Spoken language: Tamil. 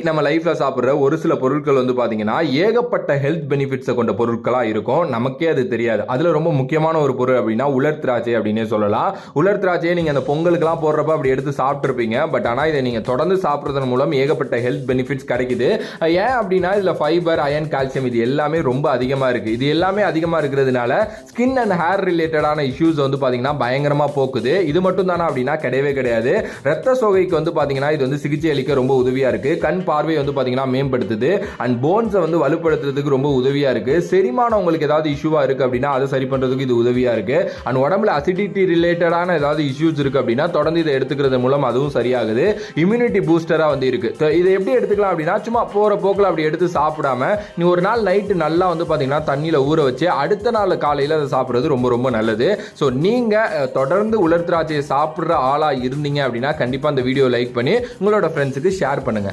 நம்ம லைஃப்ல சாப்பிடுற ஒரு சில பொருட்கள் வந்து பாத்தீங்கன்னா ஏகப்பட்ட ஹெல்த் பெனிஃபிட்ஸை கொண்ட பொருட்களா இருக்கும். நமக்கே அது தெரியாது. அதுல ரொம்ப முக்கியமான ஒரு பொருள் அப்படின்னா உலர் திராட்சை அப்படின்னே சொல்லலாம். உலர் திராட்சையை நீங்க அந்த பொங்கலுக்குலாம் போடுறப்ப அப்படி எடுத்து சாப்பிட்டுருப்பீங்க. பட் ஆனா இதை நீங்க தொடர்ந்து சாப்பிட்றதன் மூலம் ஏகப்பட்ட ஹெல்த் பெனிஃபிட்ஸ் கிடைக்குது. ஏன் அப்படின்னா இதுல ஃபைபர், அயன், கால்சியம் இது எல்லாமே ரொம்ப அதிகமா இருக்கு. இது எல்லாமே அதிகமா இருக்கிறதுனால ஸ்கின் அண்ட் ஹேர் ரிலேட்டடான இஷ்யூஸ் வந்து பாத்தீங்கன்னா பயங்கரமா போக்குது. இது மட்டும் தானா அப்படின்னா கிடையவே கிடையாது. ரத்த சோகைக்கு வந்து பாத்தீங்கன்னா இது வந்து சிகிச்சை அளிக்க ரொம்ப உதவியா இருக்கு. கண் பார்வை வந்து பாத்தீங்கன்னா மேம்படுத்துது. அண்ட் போன்ஸை வந்து வலுப்படுத்துறதுக்கு ரொம்ப உதவியா இருக்கு. செரிமானம் உங்களுக்கு ஏதாவது இஷ்யூவா இருக்கு அப்படின்னா அதை சரி பண்றதுக்கு இது உதவியா இருக்கு. அண்ட் உடம்புல அசிடிட்டி ரிலேட்டடான ஏதாவது இஷ்யூஸ் இருக்கு அப்படின்னா தொடர்ந்து இதை எடுத்துக்கிறது மூலம் அதுவும் சரியாகுது. இம்யூனிட்டி பூஸ்டரா வந்து இருக்கு. இதை எப்படி எடுத்துக்கலாம் அப்படின்னா சும்மா போற போக்கில் அப்படி எடுத்து சாப்பிடாம நீ ஒரு நாள் நைட்டு நல்லா வந்து பாத்தீங்கன்னா தண்ணியில ஊற வச்சு அடுத்த நாள் காலையில அதை சாப்பிடுறது ரொம்ப ரொம்ப நல்லது. ஸோ நீங்க தொடர்ந்து உலர் திராட்சையை சாப்பிடுற ஆளா இருந்தீங்க அப்படின்னா கண்டிப்பா இந்த வீடியோ லைக் பண்ணி உங்களோட ஃப்ரெண்ட்ஸுக்கு ஷேர் பண்ணுங்க.